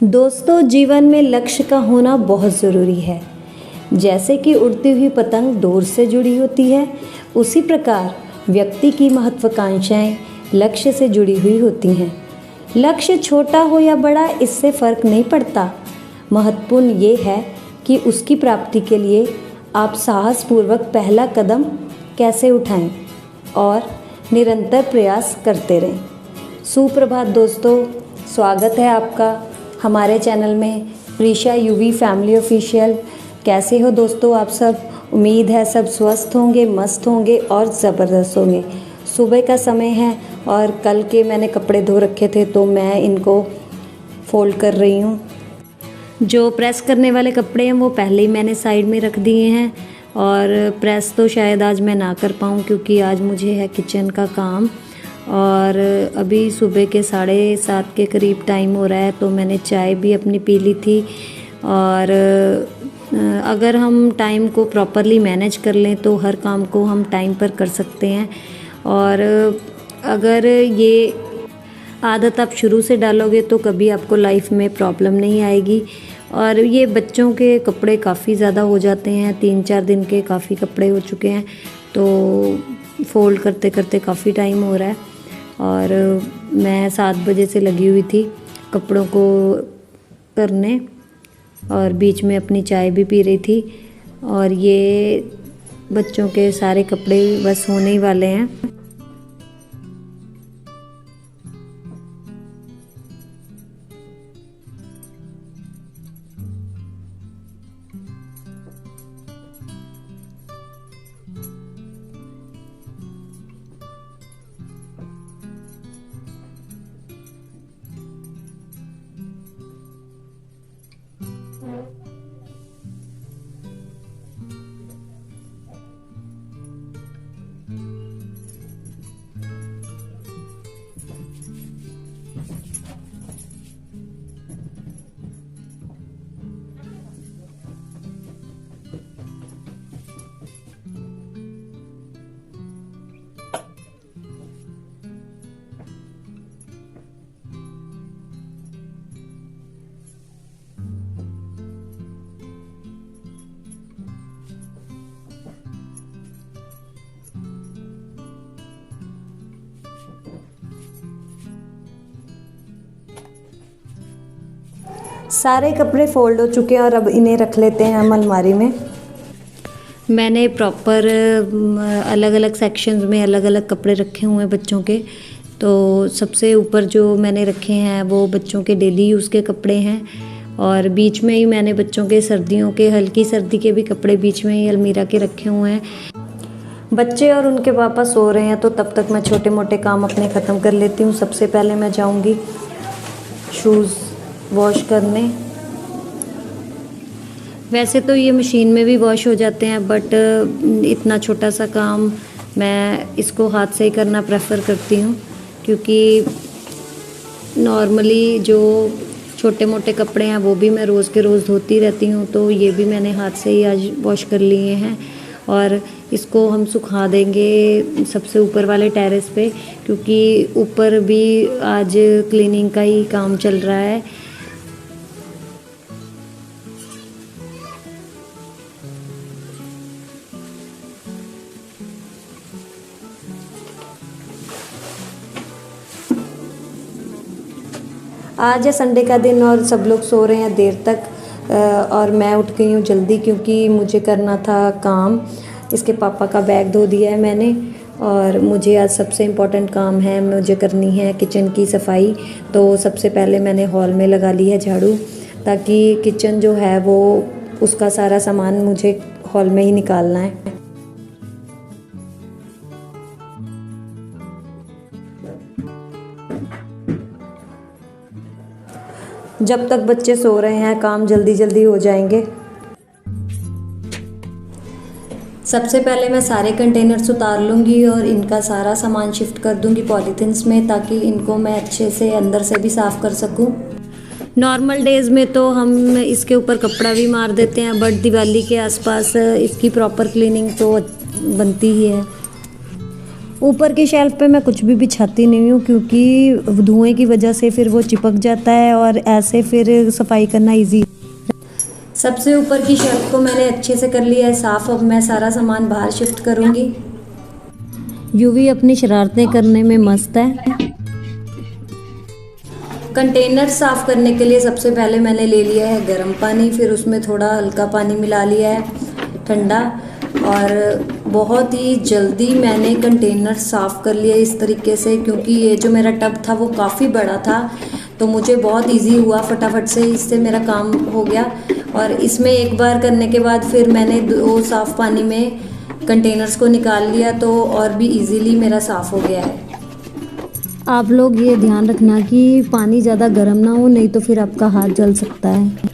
दोस्तों, जीवन में लक्ष्य का होना बहुत ज़रूरी है। जैसे कि उड़ती हुई पतंग डोर से जुड़ी होती है, उसी प्रकार व्यक्ति की महत्वाकांक्षाएं लक्ष्य से जुड़ी हुई होती हैं। लक्ष्य छोटा हो या बड़ा, इससे फ़र्क नहीं पड़ता। महत्वपूर्ण ये है कि उसकी प्राप्ति के लिए आप साहसपूर्वक पहला कदम कैसे उठाएं और निरंतर प्रयास करते रहें। सुप्रभात दोस्तों, स्वागत है आपका हमारे चैनल में प्रीशा यूवी फैमिली ऑफिशियल। कैसे हो दोस्तों आप सब? उम्मीद है सब स्वस्थ होंगे, मस्त होंगे और ज़बरदस्त होंगे। सुबह का समय है और कल के मैंने कपड़े धो रखे थे तो मैं इनको फोल्ड कर रही हूँ। जो प्रेस करने वाले कपड़े हैं वो पहले ही मैंने साइड में रख दिए हैं और प्रेस तो शायद आज मैं ना कर पाऊँ क्योंकि आज मुझे है किचन का काम। और अभी सुबह के 7:30 के करीब टाइम हो रहा है तो मैंने चाय भी अपनी पी ली थी। और अगर हम टाइम को प्रॉपरली मैनेज कर लें तो हर काम को हम टाइम पर कर सकते हैं। और अगर ये आदत आप शुरू से डालोगे तो कभी आपको लाइफ में प्रॉब्लम नहीं आएगी। और ये बच्चों के कपड़े काफ़ी ज़्यादा हो जाते हैं, 3-4 दिन के काफ़ी कपड़े हो चुके हैं तो फोल्ड करते करते काफ़ी टाइम हो रहा है। और मैं 7 बजे से लगी हुई थी कपड़ों को करने और बीच में अपनी चाय भी पी रही थी। और ये बच्चों के सारे कपड़े बस होने ही वाले हैं। सारे कपड़े फोल्ड हो चुके हैं और अब इन्हें रख लेते हैं हम अलमारी में। मैंने प्रॉपर अलग अलग सेक्शंस में अलग अलग कपड़े रखे हुए हैं बच्चों के। तो सबसे ऊपर जो मैंने रखे हैं वो बच्चों के डेली यूज़ के कपड़े हैं और बीच में ही मैंने बच्चों के सर्दियों के, हल्की सर्दी के भी कपड़े बीच में ही अलमीरा के रखे हुए हैं। बच्चे और उनके पापा सो रहे हैं तो तब तक मैं छोटे मोटे काम अपने ख़त्म कर लेती हूँ। सबसे पहले मैं जाऊँगी शूज़ वॉश करने। वैसे तो ये मशीन में भी वॉश हो जाते हैं बट इतना छोटा सा काम मैं इसको हाथ से ही करना प्रेफर करती हूँ क्योंकि नॉर्मली जो छोटे मोटे कपड़े हैं वो भी मैं रोज़ के रोज़ धोती रहती हूँ। तो ये भी मैंने हाथ से ही आज वॉश कर लिए हैं और इसको हम सुखा देंगे सबसे ऊपर वाले टेरेस पे क्योंकि ऊपर भी आज क्लीनिंग का ही काम चल रहा है। आज है संडे का दिन और सब लोग सो रहे हैं देर तक और मैं उठ गई हूँ जल्दी क्योंकि मुझे करना था काम। इसके पापा का बैग धो दिया है मैंने और मुझे आज सबसे इम्पोर्टेंट काम है, मुझे करनी है किचन की सफाई। तो सबसे पहले मैंने हॉल में लगा ली है झाड़ू ताकि किचन जो है वो उसका सारा सामान मुझे हॉल में ही निकालना है। जब तक बच्चे सो रहे हैं काम जल्दी जल्दी हो जाएंगे। सबसे पहले मैं सारे कंटेनर्स उतार लूँगी और इनका सारा सामान शिफ्ट कर दूँगी पॉलीथिन्स में ताकि इनको मैं अच्छे से अंदर से भी साफ़ कर सकूँ। नॉर्मल डेज़ में तो हम इसके ऊपर कपड़ा भी मार देते हैं बट दिवाली के आसपास इसकी प्रॉपर क्लीनिंग तो बनती ही है। ऊपर की शेल्फ पे मैं कुछ भी बिछाती नहीं हूँ, क्योंकि धुएं की वजह से फिर वो चिपक जाता है और ऐसे फिर सफाई करना इजी। सबसे ऊपर की शेल्फ को मैंने अच्छे से कर लिया है साफ़। अब मैं सारा सामान बाहर शिफ्ट करूँगी। यूवी अपनी शरारतें करने में मस्त है। कंटेनर साफ़ करने के लिए सबसे पहले मैंने ले लिया है गर्म पानी, फिर उसमें थोड़ा हल्का पानी मिला लिया है ठंडा, और बहुत ही जल्दी मैंने कंटेनर साफ़ कर लिया इस तरीके से, क्योंकि ये जो मेरा टब था वो काफ़ी बड़ा था, तो मुझे बहुत इजी हुआ, फटाफट से इससे मेरा काम हो गया। और इसमें एक बार करने के बाद फिर मैंने 2 साफ़ पानी में कंटेनर्स को निकाल लिया, तो और भी इजीली मेरा साफ़ हो गया है। आप लोग ये ध्यान रखना कि पानी ज़्यादा गर्म ना हो, नहीं तो फिर आपका हाथ जल सकता है।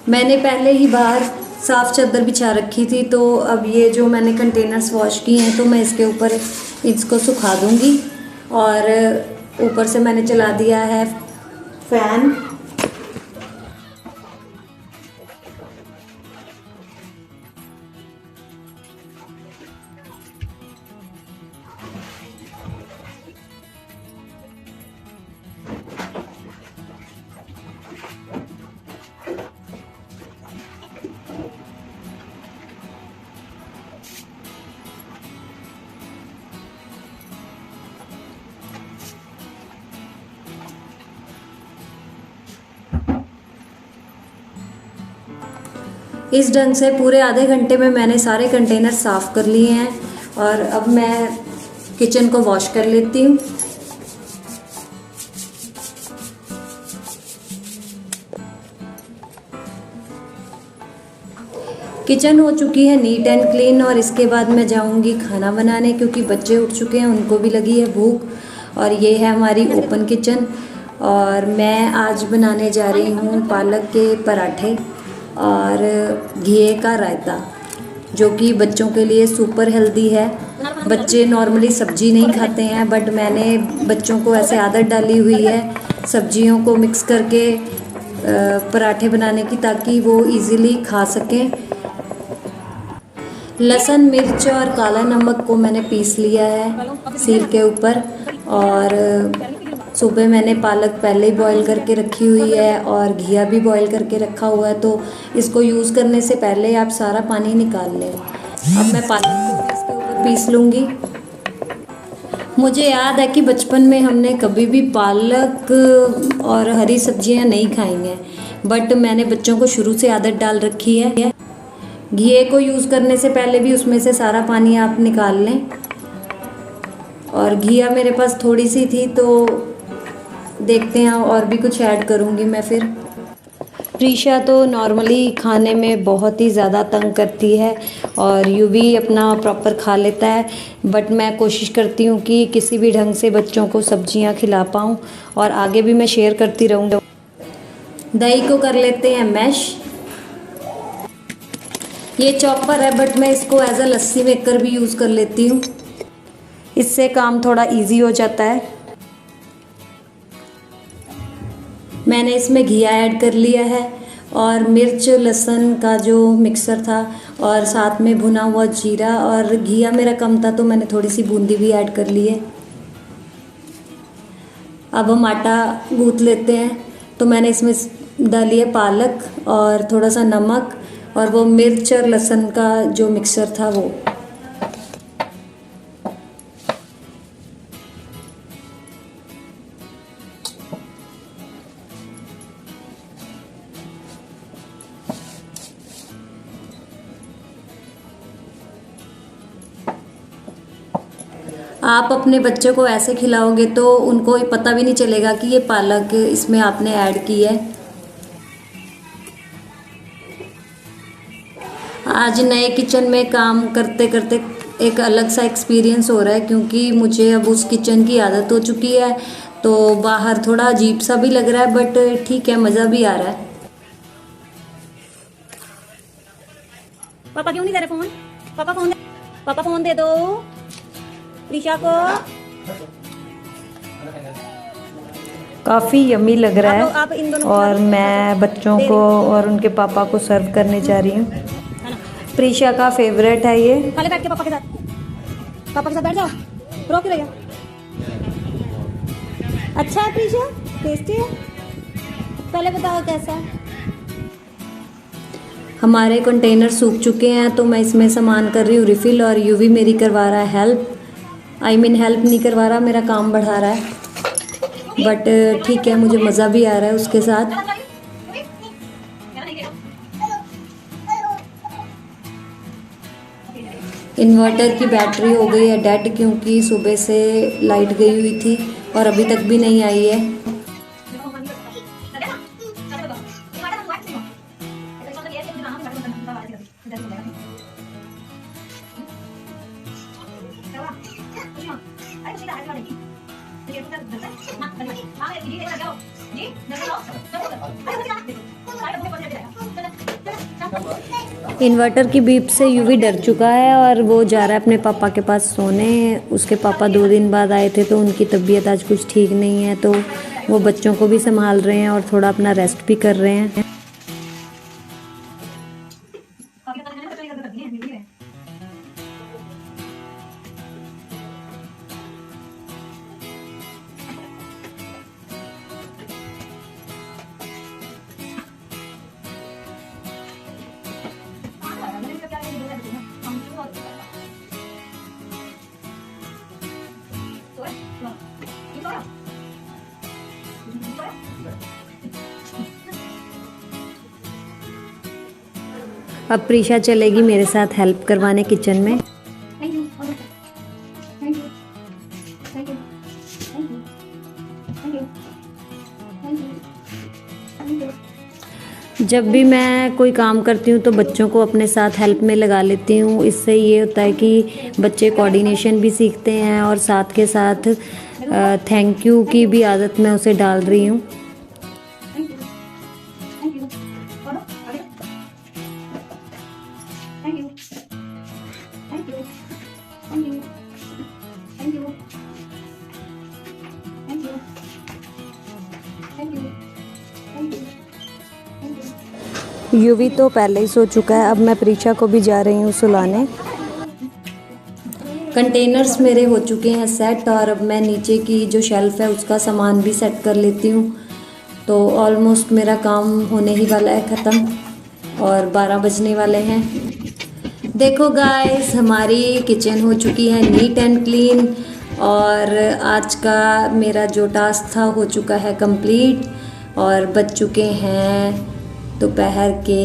मैंने पहले ही बाहर साफ़ चादर बिछा रखी थी, तो अब ये जो मैंने कंटेनर्स वॉश किए हैं तो मैं इसके ऊपर इसको सुखा दूंगी। और ऊपर से मैंने चला दिया है फ़ैन। इस ढंग से पूरे आधे घंटे में मैंने सारे कंटेनर साफ़ कर लिए हैं, और अब मैं किचन को वॉश कर लेती हूँ। किचन हो चुकी है नीट एंड क्लीन, और इसके बाद मैं जाऊंगी खाना बनाने, क्योंकि बच्चे उठ चुके हैं, उनको भी लगी है भूख। और ये है हमारी ओपन किचन, और मैं आज बनाने जा रही हूँ पालक के पराठे और घिए का रायता, जो कि बच्चों के लिए सुपर हेल्दी है। बच्चे नॉर्मली सब्जी नहीं खाते हैं, बट मैंने बच्चों को ऐसे आदत डाली हुई है सब्जियों को मिक्स करके पराठे बनाने की, ताकि वो इजीली खा सकें। लहसुन, मिर्च और काला नमक को मैंने पीस लिया है सील के ऊपर, और सुबह मैंने पालक पहले ही बॉईल करके रखी हुई है और घिया भी बॉईल करके रखा हुआ है, तो इसको यूज़ करने से पहले आप सारा पानी निकाल लें। अब मैं पालक को इसके ऊपर पीस लूँगी। मुझे याद है कि बचपन में हमने कभी भी पालक और हरी सब्जियां नहीं खाई हैं, बट मैंने बच्चों को शुरू से आदत डाल रखी है। घिए को यूज़ करने से पहले भी उसमें से सारा पानी आप निकाल लें। और घिया मेरे पास थोड़ी सी थी, तो देखते हैं और भी कुछ ऐड करूँगी मैं फिर। प्रीशा तो नॉर्मली खाने में बहुत ही ज़्यादा तंग करती है, और यूँ भी अपना प्रॉपर खा लेता है, बट मैं कोशिश करती हूँ कि किसी भी ढंग से बच्चों को सब्जियाँ खिला पाऊँ, और आगे भी मैं शेयर करती रहूँगी। दही को कर लेते हैं मैश। ये चॉपर है, बट मैं इसको एज अ लस्सी मेकर भी यूज़ कर लेती हूँ, इससे काम थोड़ा इजी हो जाता है। मैंने इसमें घिया ऐड कर लिया है, और मिर्च लहसुन का जो मिक्सर था, और साथ में भुना हुआ जीरा, और घिया मेरा कम था तो मैंने थोड़ी सी बूंदी भी ऐड कर ली है। अब हम आटा गूँथ लेते हैं। तो मैंने इसमें डाली है पालक और थोड़ा सा नमक और वो मिर्च और लहसुन का जो मिक्सचर था वो। आप अपने बच्चों को ऐसे खिलाओगे तो उनको पता भी नहीं चलेगा कि ये पालक इसमें आपने ऐड की है। आज नए किचन में काम करते करते एक अलग सा एक्सपीरियंस हो रहा है, क्योंकि मुझे अब उस किचन की आदत हो चुकी है। तो बाहर थोड़ा अजीब सा भी लग रहा है, बट ठीक है, मज़ा भी आ रहा है। पापा क्यों नहीं दे रहे फोन? पापा फोन दे दो प्रीशा को। काफ़ी यम्मी लग रहा है आप इन दोनों और मैं बच्चों को और उनके पापा को सर्व करने जा रही हूँ। प्रीशा का फेवरेट है ये। पहले बैठ के पापा के साथ बैठ जाओ, रो क्यों रही हो? अच्छा है प्रीशा, टेस्टी है। पहले बताओ कैसा है। हमारे कंटेनर सूख चुके हैं तो मैं इसमें सामान कर रही हूँ रिफ़िल, और यूवी मेरी करवा रहा है हेल्प। हेल्प नहीं करवा रहा, मेरा काम बढ़ा रहा है, बट ठीक है, मुझे मज़ा भी आ रहा है उसके साथ। इन्वर्टर की बैटरी हो गई है डेड, क्योंकि सुबह से लाइट गई हुई थी और अभी तक भी नहीं आई है। इन्वर्टर की बीप से यूवी डर चुका है और वो जा रहा है अपने पापा के पास सोने। उसके पापा 2 दिन बाद आए थे तो उनकी तबीयत आज कुछ ठीक नहीं है, तो वो बच्चों को भी संभाल रहे हैं और थोड़ा अपना रेस्ट भी कर रहे हैं। अब प्रीशा चलेगी मेरे साथ हेल्प करवाने किचन में। जब भी मैं कोई काम करती हूँ तो बच्चों को अपने साथ हेल्प में लगा लेती हूँ। इससे ये होता है कि बच्चे कोऑर्डिनेशन भी सीखते हैं और साथ के साथ थैंक यू की भी आदत मैं उसे डाल रही हूँ। यूवी तो पहले ही सो चुका है, अब मैं प्रीशा को भी जा रही हूँ सुलाने। कंटेनर्स मेरे हो चुके हैं सेट और अब मैं नीचे की जो शेल्फ़ है उसका सामान भी सेट कर लेती हूँ। तो ऑलमोस्ट मेरा काम होने ही वाला है ख़त्म और 12 बजने वाले हैं। देखो गाइस, हमारी किचन हो चुकी है नीट एंड क्लीन और आज का मेरा जो टास्क था हो चुका है कंप्लीट और बज चुके हैं दोपहर के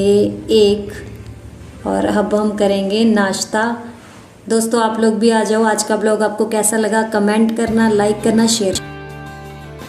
1 और अब हम करेंगे नाश्ता। दोस्तों आप लोग भी आ जाओ। आज का ब्लॉग आपको कैसा लगा कमेंट करना, लाइक करना, शेयर।